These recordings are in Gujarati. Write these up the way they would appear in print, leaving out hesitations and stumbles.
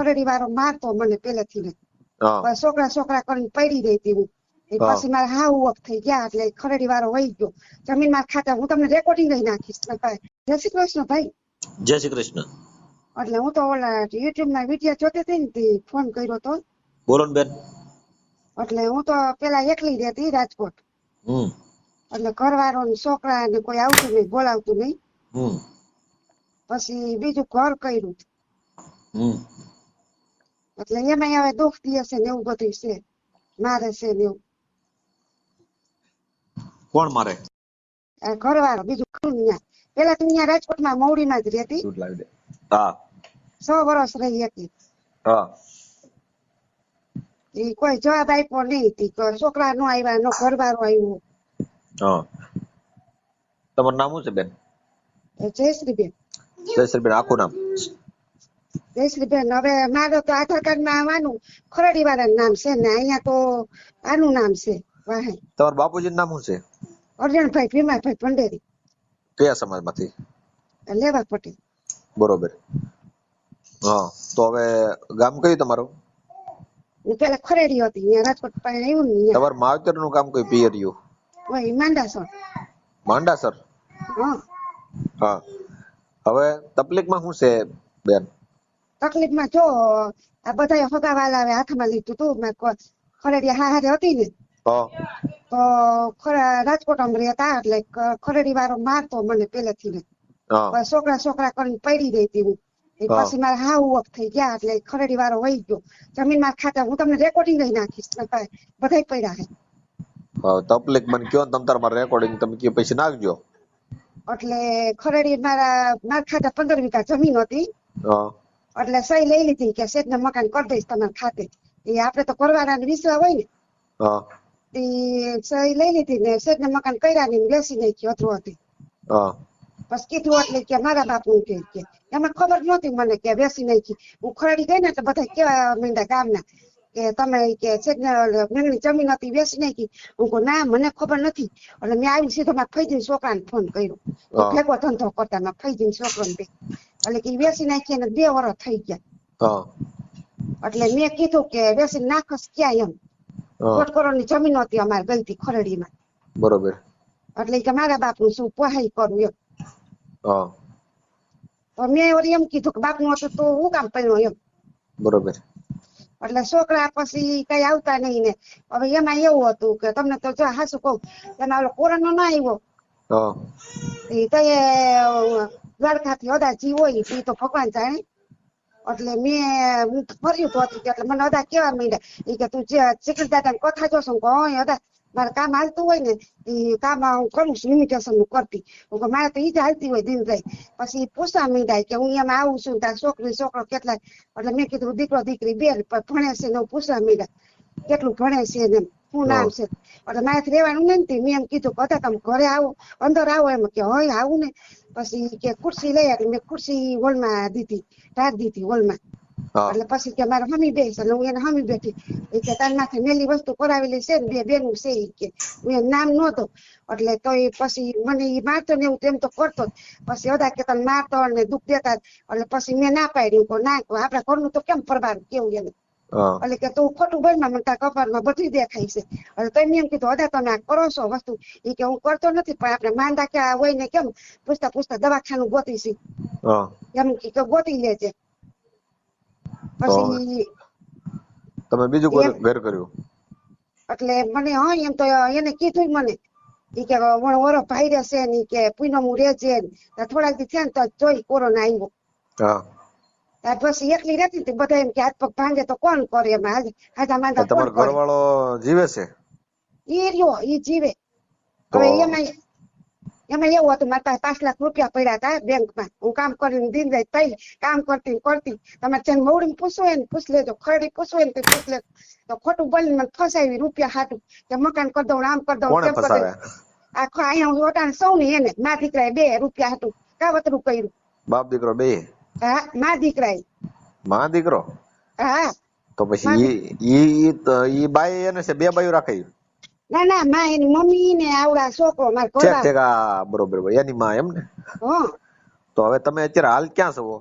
ખરેડી વાળો મારતો મને પેલેથી ને હા છોકરા છોકરા કરીને પડી રહી હતી હું પછી મારે હાવ વખ થઈ ગયા એટલે ખરેડી વાળો વહી ગયો જમીન માં ખાતા હું તમને રેકોર્ડિંગ લઈ નાખીશ જય શ્રી કૃષ્ણ ભાઈ જય શ્રી કૃષ્ણ એટલે હું તો ઓલા યુટ્યુબ ના વિડીયો જોતી હતી ને ફોન કર્યો તો બોલો ને બેન એટલે હું તો પેલા એકલી રહેતી રાજકોટ હમ એટલે ઘરવાળો ને છોકરા ને કોઈ આવતું નહીં બોલાવતું નહીં હમ પછી બીજું ઘર કર્યું હમ એટલે એમાં હવે દુઃખ દિયે છે ને એવું બધું છે મારે છે ને એવું કોણ મારે ઘરવાળો બીજું ખરું ન્યા પેલા તો અહીંયા રાજકોટમાં મવડીમાં જ રહેતી હા 6 વર્ષ રહી હતી હા એ કોઈ જવાબ આપ્યો નહીં છોકરા નો આવ્યા નો ઘરવાળો આવ્યો હા તમારું નામ શું છે બેન જયશ્રીબેન જયશ્રીબેન આખું નામ જયશ્રીબેન હવે મારે તો આધાર કાર્ડ માં આવવાનું ખરડી વાળાનું નામ છે ને અહીંયા તો આનું નામ છે વાહે તમારા બાપુજી નામ શું છે અરજણભાઈ ભીમાભાઈ ભંડેરી કયા સમાજમાંથી લેવા પટેલ બરોબર હા તો હવે ગામ કયું તમારું પેલા ખરેડી હતી અહીંયા રાજકોટ પાસે આવ્યું ને તમારું માવતર નું કામ કયું પિયરિયું ઓય માંડાસણ માંડાસર હા હા હવે તકલીફમાં શું છે બેન તકલીફમાં જો આ બધા હગાવાલા હાથમાં લીધું હતું મેં ખરેડી હારે હતી ને હા તો રાજકોટ અમે રહેતા એટલે ખરેડી વાળો મારતો મને પેલેથી ને હા છોકરા છોકરા કરીને પડી રહી હતી હું પછી મારે હાવ વખ થઈ ગયા એટલે ખરેડી વાળો વહી ગયો જમીન માં ખાતા હું તમને રેકોર્ડિંગ લઈ નાખીશ બધા પડ્યા છે તકલીફ મને કયો ને તમ તાર રેકોર્ડિંગ તમે કયો પછી નાખજો એટલે ખરેડી મારા ખાતા 15 વીઘા જમીન હતી હા એટલે સહી લઈ લીધી કે શેઠ ને મકાન કરી દઈશ તમારા ખાતે એ આપડે તો કરવાના વિશ્વાસ હોય ને હા એ સહી લઈ લીધી ને શેઠ ને મકાન કર્યા ને બેસી નાખી હતું હતી હા બસ કીધું એટલે કે મારા બાપુ કે એમાં ખબર નહોતી મને કે બેસી નાખી હું ખરડી ગઈ ને એટલે બધા કેવા માંડ્યા ગામના કે તમે કે મેંગણી જમીન હતી બેસી નાખી હું કહું ના મને ખબર નથી એટલે મેં આવી સીધો મારા ફઈજીને છોકરાને ફોન કર્યો ભેગો ધંધો કરતા મારા ફઈજીને છોકરાને એટલે કે બેસી નાખી અને 2 વર્ષ થઈ ગયા એટલે મેં કીધું કે બેસી નાખસ ક્યાં એમ 1.5 કરોડની જમીન હતી અમારે ગઈ હતી ખરડીમાં બરોબર એટલે કે મારા બાપનું શું પહાઈ કરું એમ તો મેં એમ કીધું કે બાપનું હતું તો હું કામ પડ્યો એમ બરોબર એટલે છોકરા પછી કઈ આવતા નહીં ને હવે એમાં એવું હતું કે તમને તો જો હાસુ કહું એમાં ઓલો કોરોના ના આવ્યો દ્વારકાથી અદાજી હોય એ તો ભગવાન જાણે એટલે મેં ફર્યું તો હતું એટલે મને અદા કેવા માંડ્યા એ કે તું ચીકડી દાદા ની કથા જોશો અદા મારે કામ હાલતું હોય ને એ કામ હું કરું છું ઇમિટેશન નું કરતી મારે તો ઈ જ હાલતી હોય દિન રહી પછી પૂછવા માંડ્યા કે હું એમાં આવું છું તાર છોકરી છોકરો કેટલા એટલે મેં કીધું દીકરો દીકરી બે ભણે છે ને પૂછવા માંડ્યા કેટલું ભણે છે ને શું નામ છે એટલે મારાથી રહેવાનું નથી મેં એમ કીધું કે તમે ઘરે આવો અંદર આવો એમ કે હોય આવું ને પછી કે ખુરશી લઈ એટલે મેં ખુરશી હોલમાં દીધી ઢાક દીધી હોલમાં એટલે પછી કે મારે હમી બેસ એટલે હું એને હમી બેઠી એ કે તાર માથે મેલી વસ્તુ કરાવેલી છે ને 2 બેનું છે એ કે હું એનું નામ નહોતો એટલે તો એ પછી મને એ મારતો ને એવું તેમ તો કરતો પછી અદા કે તને મારતો અને દુઃખ દેતા એટલે પછી મેં ના પાડ્યું ના આપડા ઘરનું તો કેમ પરવાનું કેવું એને એટલે કે તું ખોટું બોલમાં મને તાર કપાળમાં બધી દેખાય છે એટલે તો એમ કીધું અદા તમે આ કરો છો વસ્તુ એ કે હું કરતો નથી પણ આપણે માંદા કે હોય ને કેમ પૂછતા પૂછતા દવાખાનું ગોતી છે એમ કે ગોતી લેજે પછી તમે બીજું કોઈ ઘર કર્યું એટલે મને હા એમ તો એને કીધું મને ઈ કે ઓરો ભાઈ રહેશે ને કે પૂનમ રેજે થોડાક દી થયા ને તો જોઈ કોરોના આવ્યો ત્યાર પછી એકલી રહેતી હતી બધા એમ કે હાથ પગ ભાંગે તો કોણ કરે એમાં હાજા માંદા તમારો ઘરવાળો જીવે છે એ રહ્યો એ જીવે હવે એમાં એવું હતું મારા પાસે 5 લાખ રૂપિયા પડ્યા હતા બેંકમાં હું કામ કરીને દિન રાત થઈ કામ કરતી તમારે જેને મવડી પૂછવું હોય ને પૂછ લેજો ખરડી પૂછવું હોય ને તો પૂછ લેજો તો ખોટું બોલીને મને ફસાવી રૂપિયા હાટું કે મકાન કરી દઉં આમ કરી દઉં કેમ કરી દઉં આખો અહીંયા ઓટાણ સૌ ને એને મા દીકરા 2 રૂપિયા હાટું કાવતરું કર્યું બાપ દીકરો 2 હા મા દીકરા મા દીકરો હા તો પછી ઈ બાઈ એને છે 2 બાયું રાખે ના ના માં એની મમ્મી ને આવડા છોકરો માર ઘરવાળો બરોબર એની માં એમ ને હા તો હવે તમે અત્યારે હાલ ક્યાં છો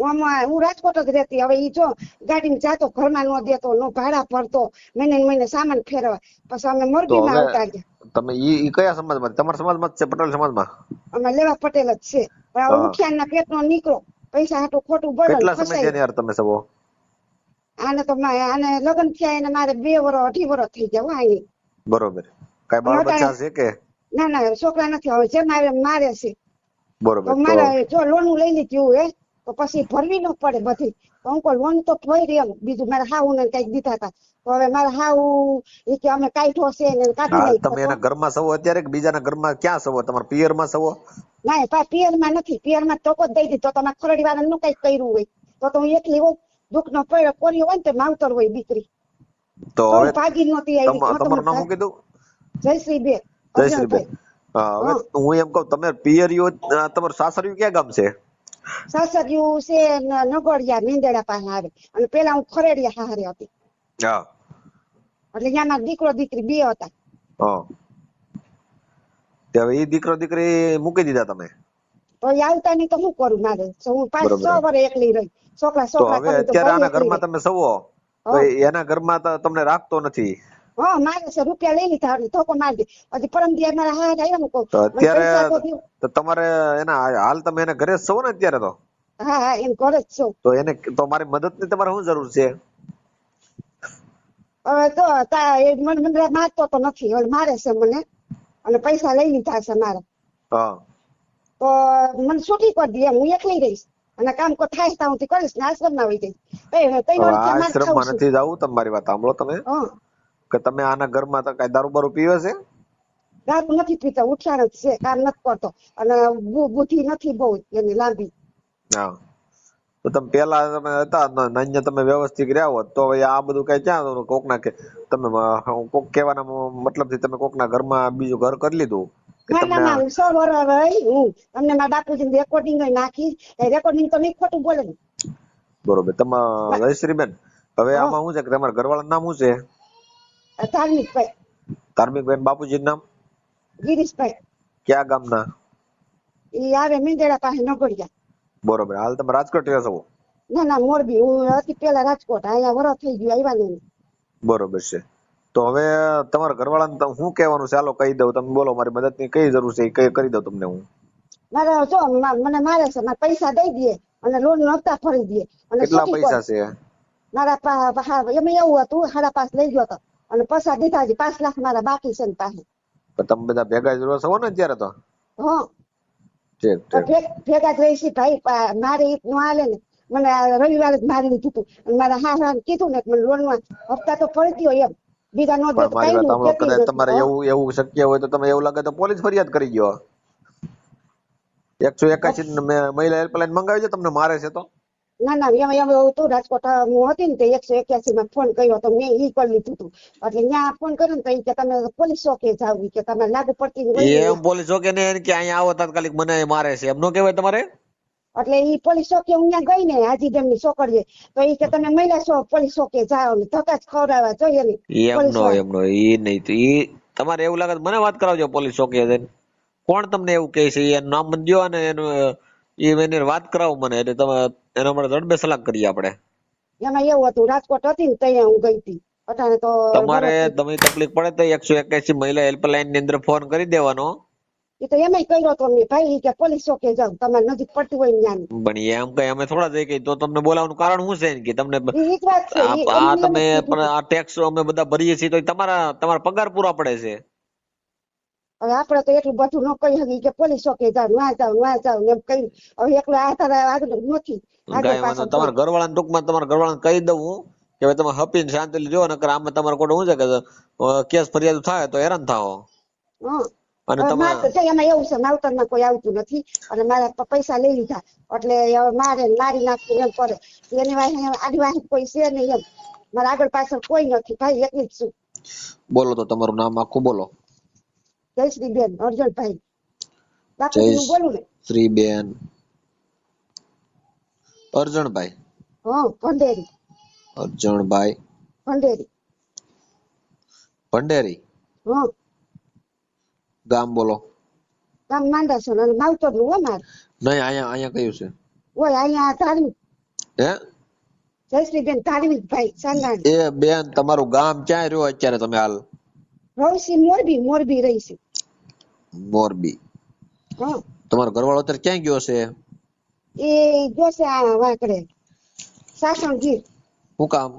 હું રાજકોટ જ રહેતી. હવે ઈ જો ગાડીમાં જાતો, ઘરમાં ન દેતો, નો ભાડા ભરતો, મહિને ને મહિને સામાન ફેરવા. પછી અમે તો મોરબીમાં હવે આવતા ગયા. તમે ઈ કયા સમાજમાં? તમારા સમાજમાં જ છે, પટેલ સમાજમાં? અમે લેવા પટેલ જ છે, પણ આ હા. ઉઠિયાના પેટનો નીકળો, પૈસા હાટું ખોટું બોલો ને કેટલા સમય ફસાય. થયા યાર તમે સવો? આને તો આને લગ્ન થયા એને મારે 2 વર્ષ 2.5 વર્ષ થઈ ગયા હો આની. બરોબર. કઈ બાળ બચ્ચા છે કે? ના ના છોકરા નથી. હવે જેમ આવે મારે છે. બરોબર. તો તો મારે જો લોન લઈ લીધી હે તો પછી ભરવી ન પડે બધી. તો હું કહું લોન તો ભરી એમ. બીજું મારે હાહુ ને કઈક દીધા હતા. તો હવે મારે હાહુ એ કે અમે કાઢ્યો છે ને કાઢી હાલ નાખ્યો. તમે એના ઘરમાં સવો અત્યારે કે બીજાના ઘરમાં? ક્યાં સવો? તમારા પિયરમાં સવો? ના પિયર માં નથી. પિયર માં તો દઈ દીધો. તો તમે ખરડી વાળા નું કઈક કર્યું હોય તો હું એકલી હોઉં. દુઃખ નો પડ્યો કોરી હોય ને તો માવતર હોય દીકરી. તો તો હવે ભાગી નહોતી આવી. તમારું નામ શું કીધું? જયશ્રીબેન. જયશ્રીબેન. હા, હવે હું એમ કહું, તમે પિયરિયો તમારું સાસરિયું ક્યાં ગામ છે? સાસરિયું છે નગોડિયા નીંદેડા પાસે આવે. અને પેલા હું ખરેડિયા હારે હતી. હા. એટલે ત્યાં મારા દીકરો દીકરી 2 હતા. હા. તે હવે ઈ દીકરો દીકરી મૂકી દીધા તમે? તો એ આવતા નહીં તો શું કરું મારે? હું 5-6 વર્ષ એકલી રહી. છોકરા તો છોકરા હવે કરી તો અત્યારે ભાઈ આના એકલી ઘરમાં રહી. તમે સવો તો એના ઘરમાં તો તમને રાખતો નથી. હા મારે છે રૂપિયા લઈ લીધા એટલે ધોકો મારી દે. હજી પરમ દિવસ મારા હાથ આવ્યા ને કહું તો પૈસા તો અત્યારે દઉં. તો તમારે એના હાલ તમે એને ઘરે જ સવો ને અત્યારે? તો હા એમ ઘરે જ છું. તો એને તો મારી મદદ ની તમારે શું જરૂર છે? હવે તો એ મને મારતો તો નથી. હવે મારે છે મને. અને પૈસા લઈ લીધા છે મારા. હા. તો મને છૂટી કરી દે એમ. હું એકલી રહીશ અને કામ કો થાય ત્યાં હું કરીશ ને આશ્રમ માં વહી જઈશ. 3 વર્ષથી મારે ખાવું આશ્રમમાં છું. નથી જવું. તમારી વાત સાંભળો તમે, હા કે તમે આના ઘરમાં તો કઈ દારૂ બારૂ પીવે છે? દારૂ નથી પીતા. ઉઠાણ જ છે. કામ નથી કરતો અને બુદ્ધિ નથી બહુ એની લાંબી. હા. તો તમે પેલા તમે હતા નાન્ય, તમે વ્યવસ્થિત રહ્યા હોત તો હવે આ બધું કઈ ક્યાં કોકના કે તમે કોક કહેવાના મતલબ થી તમે કોકના ઘરમાં બીજું ઘર કરી લીધું કે ના તમને? હું 100 વર્ષ રહી. હું તમને મારા બાપુજી રેકોર્ડિંગ નાખી. રેકોર્ડિંગ તો નહીં ખોટું બોલે ને. બરોબર. તમારા જયશ્રીબેન, હવે આમાં શું છે કે તમારા ઘરવાળાનું નામ શું છે? ધાર્મિક ભાઈ. ધાર્મિક બેન. બાપુજીનું નામ? ગિરીશભાઈ. ક્યાં ગામના? એ આવે મીંદેડા પાસે નગોડિયા. બરોબર. હાલ તમે રાજકોટ રહ્યો છો? ના મોરબી. હું હતી પેલા રાજકોટ. અહીંયા વરસ થઈ ગયું આવ્યા નહીં. બરોબર છે. તો હવે તમારા ઘરવાળાને શું કહેવાનું છે? ચાલો કહી દઉં. તમે બોલો, મારી મદદ ની કઈ જરૂર છે એ કઈ કરી દઉં તમને હું. મારે જો મને મારે છે. મારા પૈસા દઈ દે અને લોન નો હપ્તા ભરી દે અને કેટલા છૂટી પૈસા કરે. છે? મારા એમાં એવું હતું 5.5 લઈ ગયો હતો અને પૈસા દીધા. 5 લાખ મારા બાકી છે ને પાસે. તમે બધા ભેગા જ રહો છો ને અત્યારે? તો હા ઠીક. ભેગા જ રહીશી ભાઈ. મારે નો હાલે ને. મને રવિવારે જ મારી લીધું હતું અને મારા હા કીધું ને મને લોન માં હપ્તા તો ભરી દો એમ. બીજા નો દે પણ તો મારી કઈ વાત નું સાંભળો, દેતી કદાચ તમારે નથી. એવું શક્ય હોય તો તમે એવું લાગે તો પોલીસ ફરિયાદ કરી ગયો. 181 મહિલા હેલ્પલાઇન મંગાવી છે. તમને મારે છે તો? ના એમ એવું હતું. રાજકોટ હું હતી ને તે 181 માં ફોન કર્યો તો મેં ઈ કરી લીધું હતું. એટલે ત્યાં ફોન કર્યો ને તો ઈ કે તમે પોલીસ ચોકે જાવ કે તમે લાગુ પડતી હોય ને. એમ પોલીસ ચોકે ને કે અહીંયા આવો તાત્કાલિક મને મારે છે એમ નો કહેવાય તમારે? એટલે ઈ પોલીસ ચોકે હું ત્યાં ગઈ ને હાજીબેન ની છોકરીએ તો ઈ કે તમે મહિલા છો પોલીસ ચોકે જાઓ ને ધક્કા જ ખવડાવવા જોઈએ ને. એમનો ઈ નહીં તો ઈ તમારે એવું લાગે તો મને વાત કરાવજો પોલીસ ચોકે જઈને. કોણ તમને એવું કહે છે? એનું નામ મને દ્યો અને એની વાત કરાવો મને, એટલે તમે એના માટે જડબે સલાહ કરીએ આપણે. એમાં એવું હતું રાજકોટ હતી ને ત્યાં હું ગઈ હતી. અટાણે તો તમારે તમે તકલીફ પડે તો 181 મહિલા હેલ્પલાઇન ની અંદર ફોન કરી દેવાનો. એ તો એમાંય કર્યો તો મેં ભાઈ કે પોલીસ ચોકે જાવ તમારે નજીક પડતી હોય ને ત્યાં. પણ એમ કઈ અમે થોડા જઈ તો તમને બોલાવવાનું કારણ શું છે કે તમને ઈ જ વાત છે. આ તમે આ ટેક્સ અમે બધા ભરીએ છીએ તો તમારા પગાર પૂરા પડે છે. હવે આપડે તો એટલું બધું ન કહી શકીએ કે પોલીસ ચોકે જાવ ના જાવ એમ કઈ. હવે એકલા આગળ નથી. તમારા ઘરવાળાને ટૂંકમાં તમારા ઘરવાળાને કહી દઉં હું કે હવે તમે હપીને શાંતિથી જો, નકર આમાં તમારે કોઈ શું છે કે કેસ ફરિયાદ થાય તો હેરાન થાઓ. અને એમાં એવું છે માવતર માં કોઈ આવતું નથી અને મારા પૈસા લઈ લીધા એટલે મારે મારી નાખવું એમ કરે. એની આદિવાસી કોઈ છે નહીં એમ. મારા આગળ પાછળ કોઈ નથી ભાઈ. એકલી જ છું. બોલો તો તમારું નામ આખું બોલો. જયશ્રીબેન અર્જણભાઈ. બાપુજી નું બોલું ને? શ્રીબેન અર્જણભાઈ. ભંડેરી. અર્જણભાઈ ભંડેરી. ભંડેરી. ગામ બોલો. ગામ માંડાસર અને માવતર નું હો મારે. નહીં અહીંયા કયું છે? ઓય અહીંયા ધાર્મિક. હે જયશ્રીબેન ધાર્મિકભાઈ સાંગાણી. એ બેન તમારું ગામ ક્યાં રહ્યો અત્યારે તમે હાલ? રવસી મોરબી રહી છે. મોરબી. હા તમારો ઘરવાળો અત્યારે ક્યાં ગયો છે? એ જોશે આ વાકડે સાસણ ગીર. શું કામ?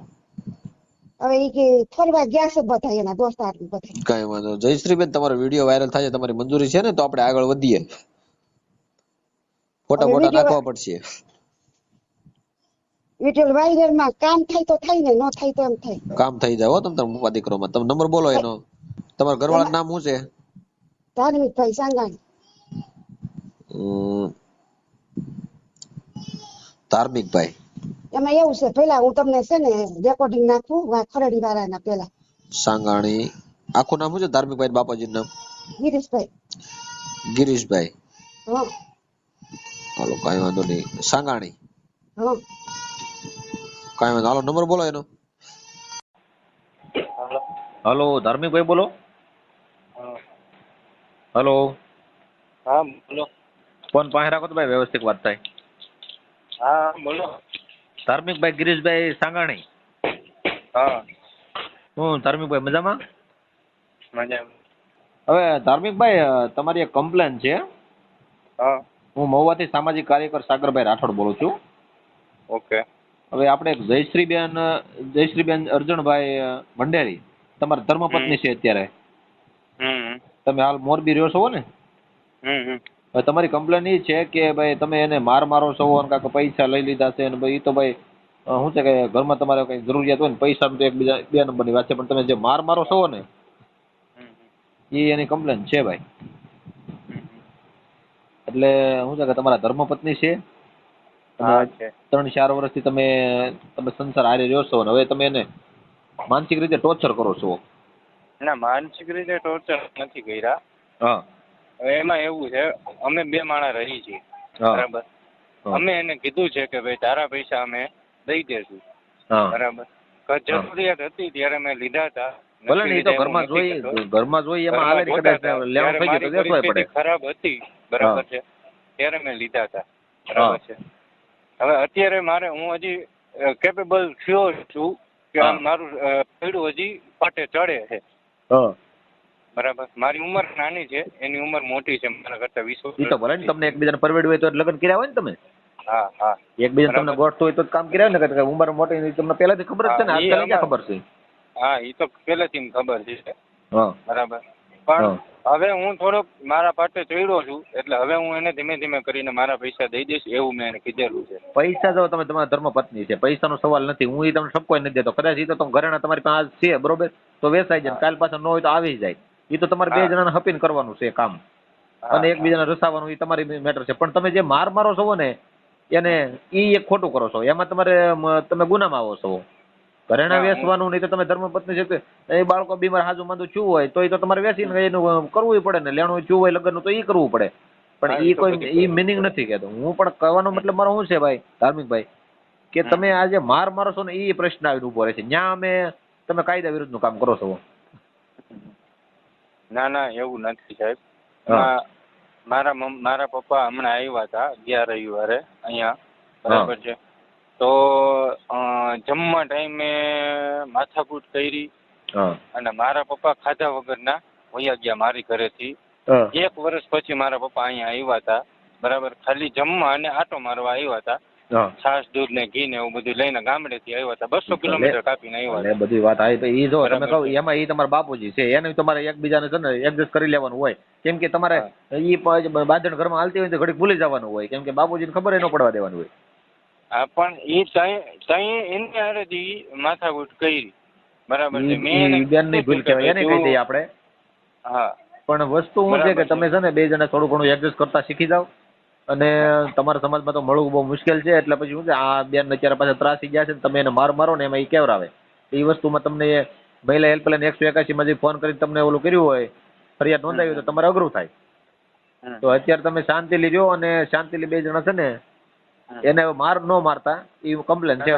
હવે એ કે ફરવા ગયા છે બધા એના દોસ્તાર બધા. કઈ વાંધો. જયશ્રીબેન તમારો વિડીયો વાયરલ થાય છે, તમારી મંજૂરી છે ને? તો આપણે આગળ વધીએ. ફોટા હવે બોટા નાખવા પડશે. વિડીયો વાયરલ માં કામ થાય તો થાય ને, ન થાય તો એમ થાય. કામ થઈ જાય હો. તમે ઉપાધિ કરો માં. તમે નંબર બોલો એનો. તમારા ઘરવાળાનું નામ શું છે? ધાર્મિકભાઈ સાંગાણી. ધાર્મિકભાઈ. એમાં એવું છે, પેલા હું તમને છે ને રેકોર્ડિંગ નાખું ખરડી વાળાના પેલા. સાંગાણી. આખું નામ શું છે ધાર્મિકભાઈ બાપાજીનું નામ? ગિરીશભાઈ. ગિરીશભાઈ. હા હાલો કઈ વાંધો નહીં. સાંગાણી. હા કઈ વાંધો. હાલો નંબર બોલો એનો. હાલો ધાર્મિકભાઈ બોલો. હાલો. હા બોલો. ફોન પાસે રાખો તો ભાઈ વ્યવસ્થિત વાત થાય. હા બોલો. ધાર્મિકભાઈ ગિરીશભાઈ સાંગાણી. હા હું ધાર્મિકભાઈ મજામાં? મજા. હવે ધાર્મિકભાઈ તમારી એક કમ્પ્લેન છે. હા હું મહુવાથી સામાજિક કાર્યકર સાગરભાઈ રાઠોડ બોલું છું. ઓકે. હવે આપણે એક જયશ્રીબેન અર્જુનભાઈ ભંડેરી તમારા ધર્મપત્ની છે અત્યારે. તમે હાલ મોરબી રહ્યો છો ને? હવે તમારી કમ્પ્લેન એ છે કે ભાઈ તમે એને માર મારો છો અને કાંઈક પૈસા લઈ લીધા છે, અને ભાઈ એ તો ભાઈ શું છે કે ઘરમાં તમારે કઈ જરૂરિયાત હોય ને પૈસા તો એકબીજા બે નંબરની વાત છે, પણ તમે જે માર મારો છો ને એ એની કમ્પ્લેન છે ભાઈ. એટલે શું છે કે તમારા ધર્મપત્ની છે, 3-4 વર્ષથી તમે સંસાર હારે રહ્યો છો, હવે તમે એને માનસિક રીતે ટોર્ચર કરો છો. ના માનસિક રીતે ટોર્ચર નથી કર્યા. હા હવે એમાં એવું છે, અમે 2 માણસ રહી છીએ બરાબર. અમે એને કીધું છે કે ભાઈ તારા પૈસા અમે દઈ દેશું બરાબર. જરૂરિયાત હતી ત્યારે મેં લીધા હતા. ભલે ને, તો ઘરમાં જોઈ એમાં હાલે ને, કદાચ લેવાનું થઈ ગયું તો દેખવાય પડે. ખરાબ હતી બરાબર છે ત્યારે મેં લીધા હતા બરાબર છે. હવે અત્યારે હું હજી કેપેબલ થયો છું કે મારું પૈડું હજી પાટે ચડે છે બરાબર. મારી ઉંમર નાની છે, એની ઉંમર મોટી છે મારા કરતા 20 વર્ષ. તો ભલે ને, તમને એકબીજાને પરવડ્યું હોય તો લગ્ન કર્યા હોય ને તમે. હા હા એકબીજાને તમને ગોઠતું હોય તો કામ કર્યા ને, કે ઉંમર મોટી તમને પહેલાથી ખબર જ છે ને, આજકાલ ક્યાં ખબર છે? હા એ તો પહેલેથી ખબર છે બરાબર. પણ હવે હું થોડોક મારા પાટે ચડ્યો છું, એટલે હવે હું એને ધીમે ધીમે કરીને મારા પૈસા દઈ દઈશ એવું મેં એને કીધેલું છે. પૈસા જો તમે તમારા ધર્મપત્ની છે, પૈસાનો સવાલ નથી. હું એ તમને ઠપકો નથી દેતો. કદાચ એ તો ઘરેણા તમારી પાસે છે બરોબર, તો વેચાઈ જાય, કાલ પાછા ન હોય તો આવી જાય. એ તો તમારે 2 જણાને હપીને કરવાનું છે કામ, અને એકબીજાને રસાવાનું એ તમારી મેટર છે. પણ તમે જે માર મારો છો ને એને ઈ એક ખોટું કરો છો, એમાં તમે ગુનામાં આવો છો. ઘરેણા વેચવાનું નહીં તો તમે ધર્મપત્ની છે એ બાળકો બીમાર હાજુ માંદું છું હોય તો એ તો તમારે વેચીને એનું કરવું પડે ને, લેણું છું હોય લગ્નનું તો એ કરવું પડે. પણ એ કોઈ મિનિંગ નથી કહેતો. હું પણ કહેવાનો મતલબ મારો શું છે ભાઈ ધાર્મિકભાઈ, કે તમે આ જે માર મારો છો ને એ પ્રશ્ન આવીને ઉભો રહે છે. ન્યા તમે કાયદા વિરુદ્ધનું કામ કરો છો. ના ના એવું નથી સાહેબ. મારા પપ્પા હમણાં આવ્યા હતા ગયા રવિવારે અહીંયા બરાબર છે. તો જમવા ટાઈમે માથાકૂટ કરી અને મારા પપ્પા ખાધા વગરના વયા ગયા મારી ઘરેથી. 1 વર્ષ પછી મારા પપ્પા અહીંયા આવ્યા હતા બરાબર. ખાલી જમવા અને આટો મારવા આવ્યા હતા. છાશ દૂધ ને ઘી ને એવું બધું લઈને ગામડેથી આવ્યા હતા. 200 કિલોમીટર કાપીને આવ્યા હતા. બધી વાત આવી તો ઈ જો તમે કહો એમાં ઈ તમારા બાપુજી છે, એને તમારે એકબીજાને છે ને એડજસ્ટ કરી લેવાનું હોય. કેમ કે તમારે ઈ બાંધણ ઘરમાં હાલતી હોય તો ઘડીક ભૂલી જવાનું હોય, કેમ કે બાપુજીને ખબર ન પડવા દેવાનું હોય. હા પણ એ તઈ એને હારેથી માથાકૂટ કરી બરાબર છે. મેં બેનની ભૂલ કહેવાય, એને કહી દઈએ આપણે. હા પણ વસ્તુ શું છે કે તમે છે ને 2 જણા થોડું ઘણું એડજસ્ટ કરતા શીખી જાવ. અને તમારા સમાજમાં તો મળવું બહુ મુશ્કેલ છે, એટલે પછી શું છે આ બેન અત્યારે પાછા ત્રાસી ગયા છે, તમે એને મારો ને એમાં એ કેવરાવે. એ વસ્તુમાં તમને મહિલા હેલ્પલાઇન 181 માં જે ફોન કરીને તમને ઓલું કર્યું હોય, ફરિયાદ નોંધાવી તો તમારે અઘરું થાય. તો અત્યારે તમે શાંતિથી રહ્યો અને શાંતિથી 2 જણા છે ને એને માર ન મારતા એ કમ્પ્લેન છે.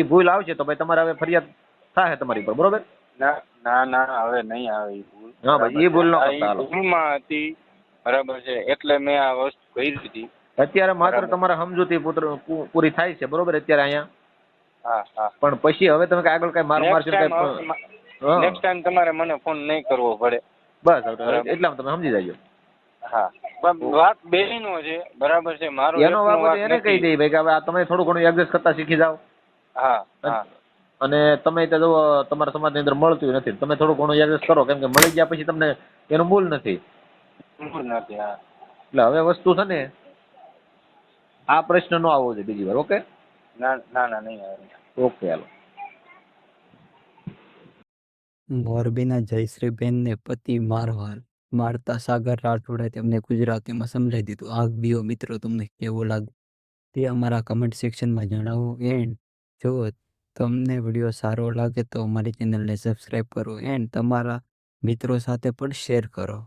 એ ભૂલ આવશે તો ભાઈ તમારે હવે ફરિયાદ થાય તમારી પર, બરોબર? ના ના હવે નહીં આવે એ ભૂલ. હા ભાઈ એ ભૂલ ન કરતા. ભૂલમાં હતી બરાબર છે એટલે મેં આ વસ્તુ કરી હતી અત્યારે માત્ર બરાબર. તમારા સમજૂતી પૂરી થાય છે બરોબર અત્યારે અહીંયા, હા હા. પણ પછી હવે તમે આગળ કઈ માર મારશો નેક્સ્ટ ટાઈમ તમારે મને ફોન નહીં કરવો પડે. બસ એટલામાં તમે સમજી જાજો. હા પણ વાત બેયનો છે બરાબર છે, મારો એનો એકનો વાત એને કહી દઈ ભાઈ કે હવે આ તમે થોડું ઘણું એડજસ્ટ કરતા શીખી જાઓ. હા હા. અને તમે તો જો તમારા સમાજની અંદર મળતું નથી, તમે થોડું ઘણું એડજસ્ટ કરો, કેમ કે મળી ગયા પછી તમને એનું મૂલ નથી. નથી. હા. એટલે હવે વસ્તુ છે ને આ પ્રશ્ન નો આવવો જોઈએ બીજી વાર. ઓકે ના ના ના નહીં આવે. ઓકે હાલો. મોરબીના જયશ્રીબેનને પતિ મારતા સાગર રાઠોડે તેમને ગુજરાતીમાં સમજાવી દીધું. આ વિડીયો મિત્રો તમને કેવો લાગે તે અમારા કમેન્ટ સેક્શનમાં જણાવો. એન્ડ જો તમને વિડીયો સારો લાગે તો અમારી ચેનલને સબસ્ક્રાઈબ કરો એન્ડ તમારા મિત્રો સાથે પણ શેર કરો.